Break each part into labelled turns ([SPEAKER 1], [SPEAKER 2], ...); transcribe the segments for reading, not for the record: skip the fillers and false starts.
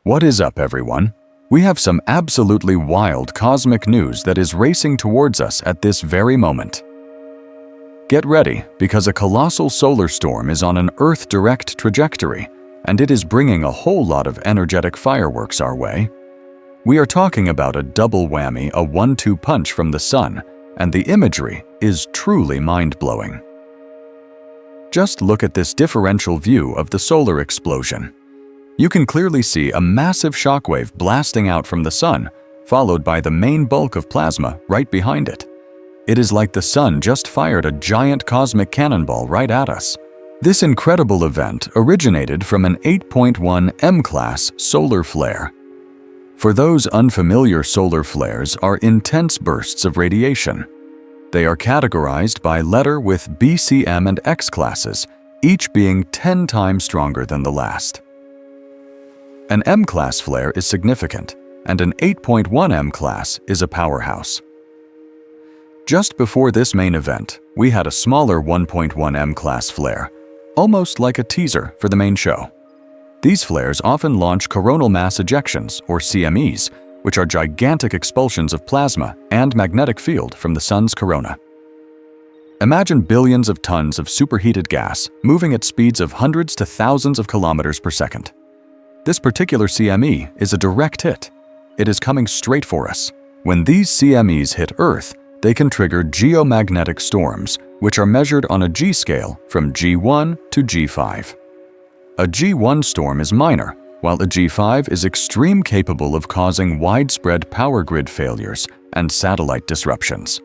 [SPEAKER 1] What is up, everyone? We have some absolutely wild cosmic news that is racing towards us at this very moment. Get ready, because a colossal solar storm is on an Earth-direct trajectory, and it is bringing a whole lot of energetic fireworks our way. We are talking about a double whammy, a 1-2 punch from the Sun, and the imagery is truly mind-blowing. Just look at this differential view of the solar explosion. You can clearly see a massive shockwave blasting out from the Sun, followed by the main bulk of plasma right behind it. It is like the Sun just fired a giant cosmic cannonball right at us. This incredible event originated from an 8.1 M-class solar flare. For those unfamiliar, solar flares are intense bursts of radiation. They are categorized by letter with B, C, M, and X classes, each being 10 times stronger than the last. An M-class flare is significant, and an 8.1 M-class is a powerhouse. Just before this main event, we had a smaller 1.1 M-class flare, almost like a teaser for the main show. These flares often launch coronal mass ejections, or CMEs, which are gigantic expulsions of plasma and magnetic field from the Sun's corona. Imagine billions of tons of superheated gas moving at speeds of hundreds to thousands of kilometers per second. This particular CME is a direct hit. It is coming straight for us. When these CMEs hit Earth, they can trigger geomagnetic storms, which are measured on a G scale from G1 to G5. A G1 storm is minor, while a G5 is extreme, capable of causing widespread power grid failures and satellite disruptions.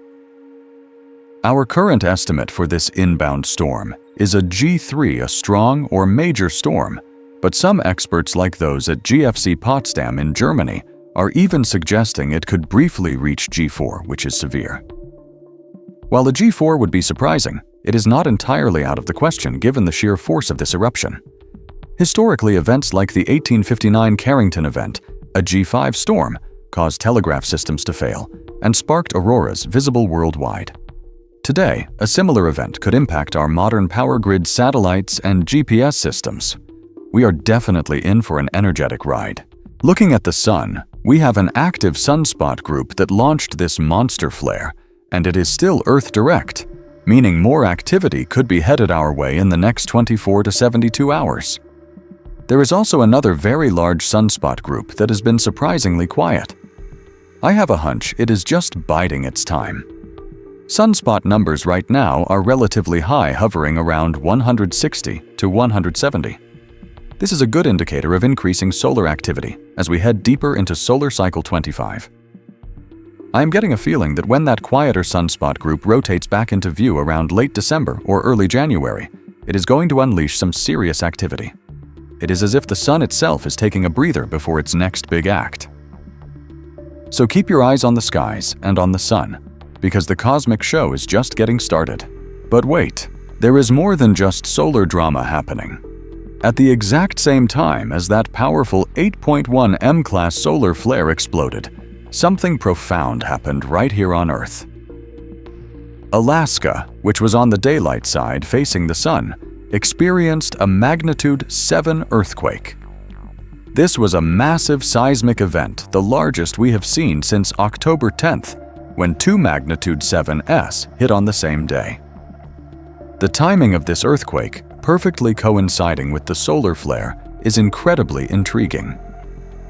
[SPEAKER 1] Our current estimate for this inbound storm is a G3, a strong or major storm, but some experts like those at GFC Potsdam in Germany are even suggesting it could briefly reach G4, which is severe. While a G4 would be surprising, it is not entirely out of the question given the sheer force of this eruption. Historically, events like the 1859 Carrington event, a G5 storm, caused telegraph systems to fail and sparked auroras visible worldwide. Today, a similar event could impact our modern power grid, satellites, and GPS systems. We are definitely in for an energetic ride. Looking at the Sun, we have an active sunspot group that launched this monster flare, and it is still Earth-direct, meaning more activity could be headed our way in the next 24 to 72 hours. There is also another very large sunspot group that has been surprisingly quiet. I have a hunch it is just biding its time. Sunspot numbers right now are relatively high, hovering around 160 to 170. This is a good indicator of increasing solar activity as we head deeper into solar cycle 25. I am getting a feeling that when that quieter sunspot group rotates back into view around late December or early January, it is going to unleash some serious activity. It is as if the Sun itself is taking a breather before its next big act. So keep your eyes on the skies and on the Sun, because the cosmic show is just getting started. But wait, there is more than just solar drama happening. At the exact same time as that powerful 8.1 M-class solar flare exploded, something profound happened right here on Earth. Alaska, which was on the daylight side facing the Sun, experienced a magnitude 7 earthquake. This was a massive seismic event, the largest we have seen since October 10th, when 2 magnitude 7s hit on the same day. The timing of this earthquake, perfectly coinciding with the solar flare, is incredibly intriguing.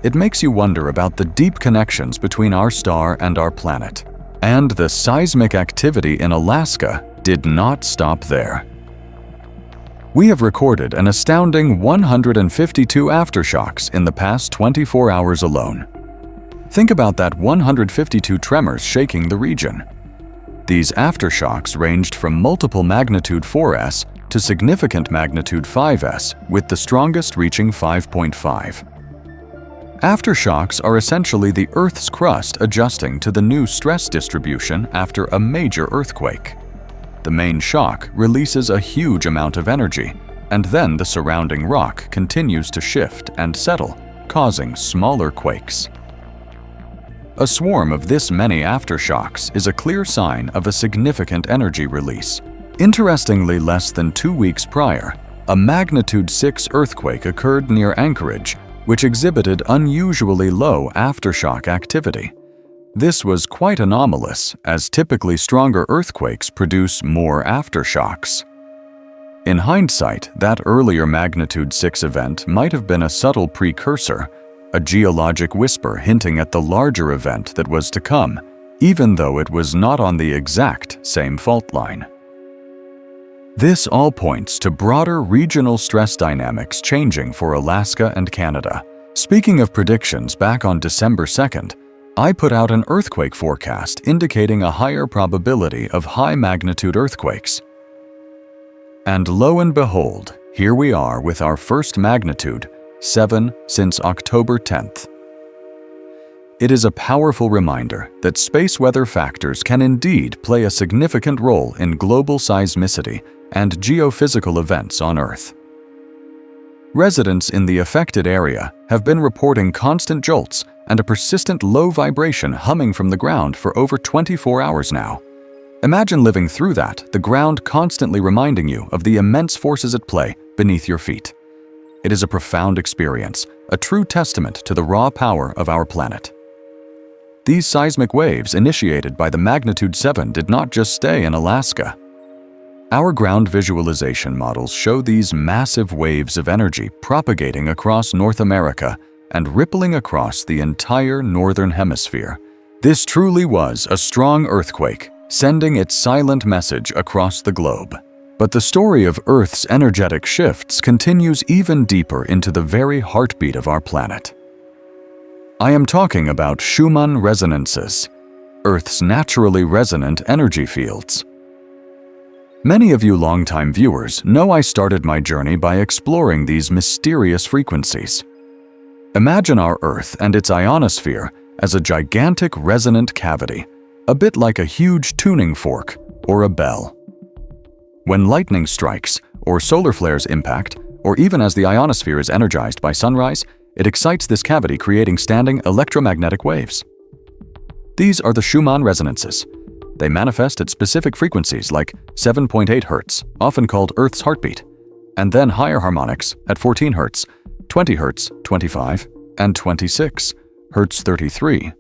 [SPEAKER 1] It makes you wonder about the deep connections between our star and our planet. And the seismic activity in Alaska did not stop there. We have recorded an astounding 152 aftershocks in the past 24 hours alone. Think about that, 152 tremors shaking the region. These aftershocks ranged from multiple magnitude 4s to significant magnitude 5s, with the strongest reaching 5.5. Aftershocks are essentially the Earth's crust adjusting to the new stress distribution after a major earthquake. The main shock releases a huge amount of energy, and then the surrounding rock continues to shift and settle, causing smaller quakes. A swarm of this many aftershocks is a clear sign of a significant energy release. Interestingly, less than 2 weeks prior, a magnitude 6 earthquake occurred near Anchorage, which exhibited unusually low aftershock activity. This was quite anomalous, as typically stronger earthquakes produce more aftershocks. In hindsight, that earlier magnitude 6 event might have been a subtle precursor, a geologic whisper hinting at the larger event that was to come, even though it was not on the exact same fault line. This all points to broader regional stress dynamics changing for Alaska and Canada. Speaking of predictions, back on December 2nd, I put out an earthquake forecast indicating a higher probability of high-magnitude earthquakes. And lo and behold, here we are with our first magnitude, 7 since October 10th. It is a powerful reminder that space weather factors can indeed play a significant role in global seismicity and geophysical events on Earth. Residents in the affected area have been reporting constant jolts and a persistent low vibration humming from the ground for over 24 hours now. Imagine living through that, the ground constantly reminding you of the immense forces at play beneath your feet. It is a profound experience, a true testament to the raw power of our planet. These seismic waves initiated by the magnitude 7 did not just stay in Alaska. Our ground visualization models show these massive waves of energy propagating across North America and rippling across the entire northern hemisphere. This truly was a strong earthquake, sending its silent message across the globe. But the story of Earth's energetic shifts continues even deeper into the very heartbeat of our planet. I am talking about Schumann resonances, Earth's naturally resonant energy fields. Many of you longtime viewers know I started my journey by exploring these mysterious frequencies. Imagine our Earth and its ionosphere as a gigantic resonant cavity, a bit like a huge tuning fork or a bell. When lightning strikes, or solar flares impact, or even as the ionosphere is energized by sunrise, it excites this cavity, creating standing electromagnetic waves. These are the Schumann resonances. They manifest at specific frequencies like 7.8 Hz, often called Earth's heartbeat, and then higher harmonics at 14 Hz, 20 Hz, 25, and 26, Hz 33,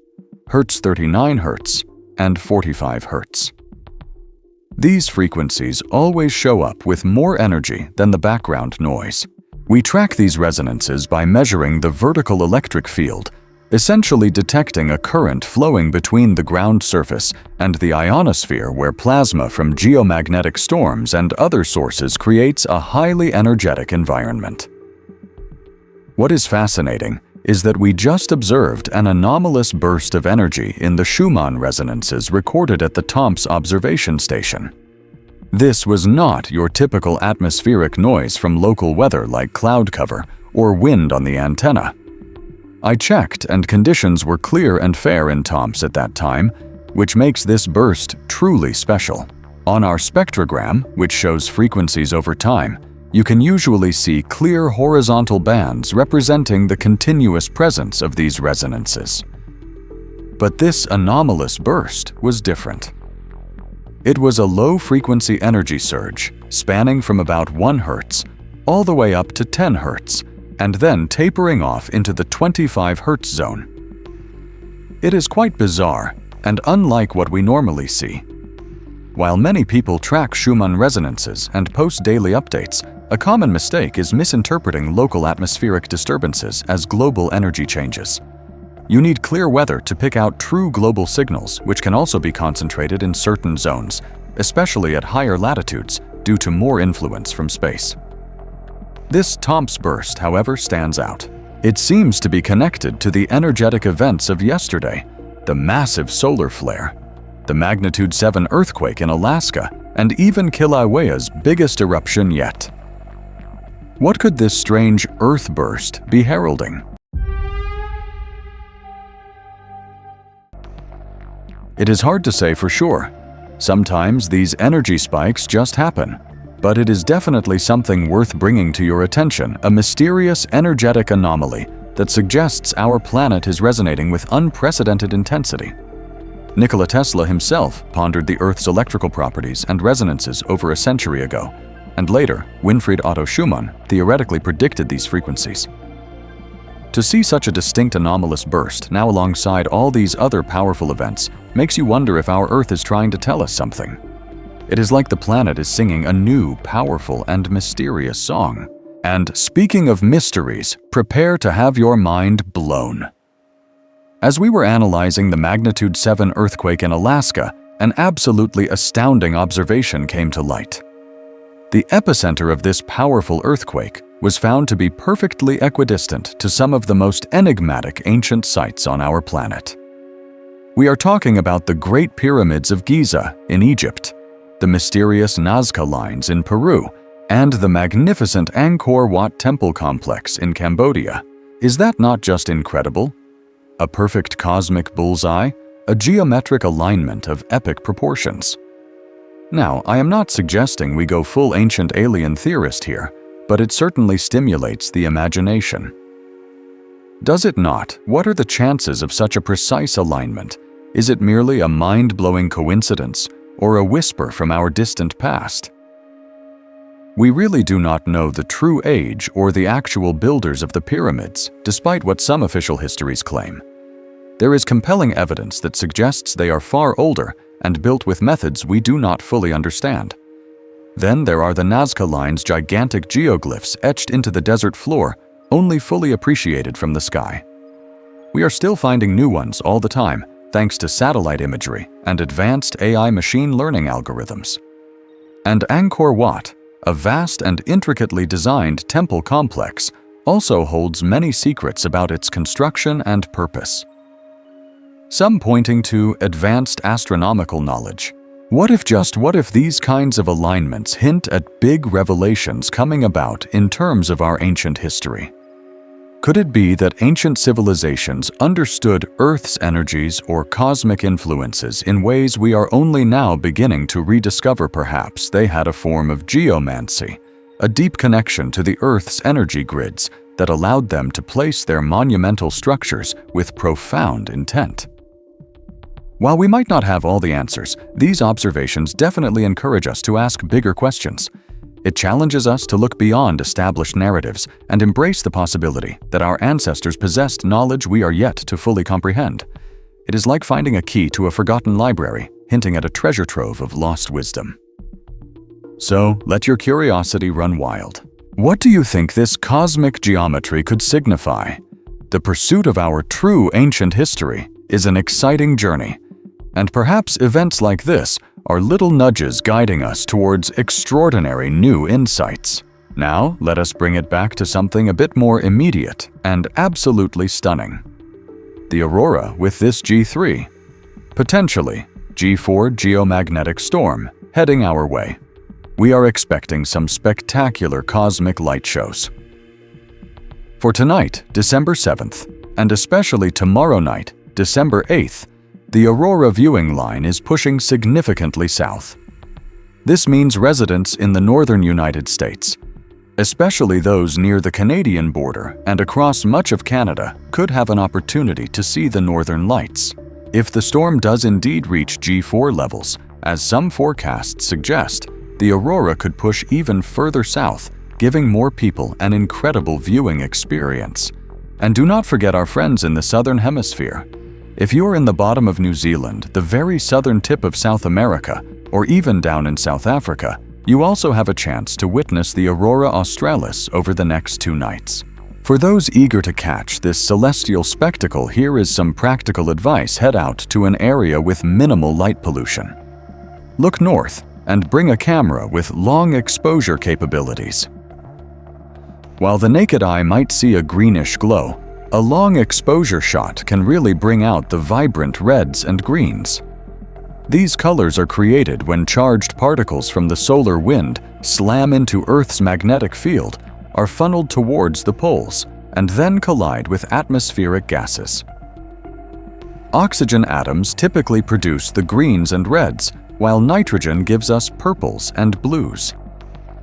[SPEAKER 1] Hz 39 Hz, and 45 Hz. These frequencies always show up with more energy than the background noise. We track these resonances by measuring the vertical electric field, essentially detecting a current flowing between the ground surface and the ionosphere, where plasma from geomagnetic storms and other sources creates a highly energetic environment. What is fascinating is that we just observed an anomalous burst of energy in the Schumann resonances recorded at the Tomsk observation station. This was not your typical atmospheric noise from local weather like cloud cover or wind on the antenna. I checked, and conditions were clear and fair in Tomsk at that time, which makes this burst truly special. On our spectrogram, which shows frequencies over time, you can usually see clear horizontal bands representing the continuous presence of these resonances. But this anomalous burst was different. It was a low-frequency energy surge, spanning from about 1 Hz all the way up to 10 Hz, and then tapering off into the 25 Hz zone. It is quite bizarre and unlike what we normally see. While many people track Schumann resonances and post daily updates, a common mistake is misinterpreting local atmospheric disturbances as global energy changes. You need clear weather to pick out true global signals, which can also be concentrated in certain zones, especially at higher latitudes, due to more influence from space. This Tomsk burst, however, stands out. It seems to be connected to the energetic events of yesterday, the massive solar flare, the magnitude 7 earthquake in Alaska, and even Kilauea's biggest eruption yet. What could this strange Earth burst be heralding? It is hard to say for sure. Sometimes these energy spikes just happen. But it is definitely something worth bringing to your attention, a mysterious energetic anomaly that suggests our planet is resonating with unprecedented intensity. Nikola Tesla himself pondered the Earth's electrical properties and resonances over a century ago, and later, Winfried Otto Schumann theoretically predicted these frequencies. To see such a distinct anomalous burst now alongside all these other powerful events makes you wonder if our Earth is trying to tell us something. It is like the planet is singing a new, powerful, and mysterious song. And speaking of mysteries, prepare to have your mind blown. As we were analyzing the magnitude 7 earthquake in Alaska, an absolutely astounding observation came to light. The epicenter of this powerful earthquake was found to be perfectly equidistant to some of the most enigmatic ancient sites on our planet. We are talking about the Great Pyramids of Giza in Egypt, the mysterious Nazca Lines in Peru, and the magnificent Angkor Wat temple complex in Cambodia. Is that not just incredible? A perfect cosmic bullseye, a geometric alignment of epic proportions. Now, I am not suggesting we go full ancient alien theorist here, but it certainly stimulates the imagination. Does it not? What are the chances of such a precise alignment? Is it merely a mind-blowing coincidence or a whisper from our distant past? We really do not know the true age or the actual builders of the pyramids, despite what some official histories claim. There is compelling evidence that suggests they are far older and built with methods we do not fully understand. Then there are the Nazca Lines' gigantic geoglyphs etched into the desert floor, only fully appreciated from the sky. We are still finding new ones all the time, thanks to satellite imagery and advanced AI machine learning algorithms. And Angkor Wat, a vast and intricately designed temple complex, also holds many secrets about its construction and purpose. Some pointing to advanced astronomical knowledge. What if these kinds of alignments hint at big revelations coming about in terms of our ancient history? Could it be that ancient civilizations understood Earth's energies or cosmic influences in ways we are only now beginning to rediscover? Perhaps they had a form of geomancy, a deep connection to the Earth's energy grids that allowed them to place their monumental structures with profound intent. While we might not have all the answers, these observations definitely encourage us to ask bigger questions. It challenges us to look beyond established narratives and embrace the possibility that our ancestors possessed knowledge we are yet to fully comprehend. It is like finding a key to a forgotten library, hinting at a treasure trove of lost wisdom. So, let your curiosity run wild. What do you think this cosmic geometry could signify? The pursuit of our true ancient history is an exciting journey. And perhaps events like this are little nudges guiding us towards extraordinary new insights. Now, let us bring it back to something a bit more immediate and absolutely stunning. The aurora with this G3. Potentially, G4 geomagnetic storm heading our way. We are expecting some spectacular cosmic light shows. For tonight, December 7th, and especially tomorrow night, December 8th, the aurora viewing line is pushing significantly south. This means residents in the northern United States, especially those near the Canadian border and across much of Canada, could have an opportunity to see the northern lights. If the storm does indeed reach G4 levels, as some forecasts suggest, the aurora could push even further south, giving more people an incredible viewing experience. And do not forget our friends in the southern hemisphere. If you're in the bottom of New Zealand, the very southern tip of South America, or even down in South Africa, you also have a chance to witness the aurora australis over the next 2 nights. For those eager to catch this celestial spectacle, here is some practical advice. Head out to an area with minimal light pollution. Look north and bring a camera with long exposure capabilities. While the naked eye might see a greenish glow, a long exposure shot can really bring out the vibrant reds and greens. These colors are created when charged particles from the solar wind slam into Earth's magnetic field, are funneled towards the poles, and then collide with atmospheric gases. Oxygen atoms typically produce the greens and reds, while nitrogen gives us purples and blues.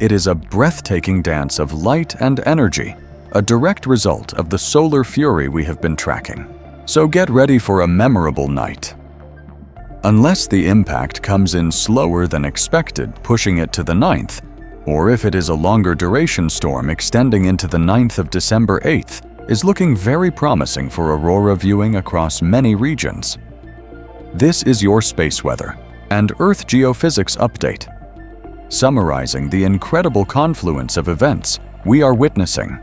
[SPEAKER 1] It is a breathtaking dance of light and energy, a direct result of the solar fury we have been tracking. So get ready for a memorable night. Unless the impact comes in slower than expected, pushing it to the 9th, or if it is a longer duration storm extending into the 9th of December 8th, is looking very promising for aurora viewing across many regions. This is your space weather and Earth geophysics update, summarizing the incredible confluence of events we are witnessing.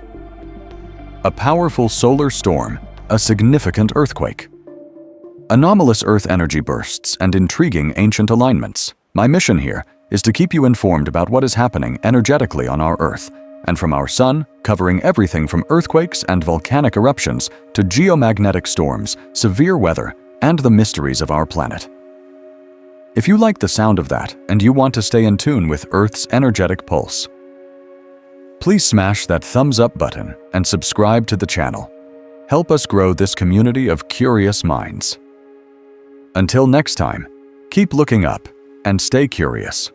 [SPEAKER 1] A powerful solar storm, a significant earthquake, anomalous Earth energy bursts, and intriguing ancient alignments. My mission here is to keep you informed about what is happening energetically on our Earth and from our Sun, covering everything from earthquakes and volcanic eruptions to geomagnetic storms, severe weather, and the mysteries of our planet. If you like the sound of that and you want to stay in tune with Earth's energetic pulse, please smash that thumbs up button and subscribe to the channel. Help us grow this community of curious minds. Until next time, keep looking up and stay curious.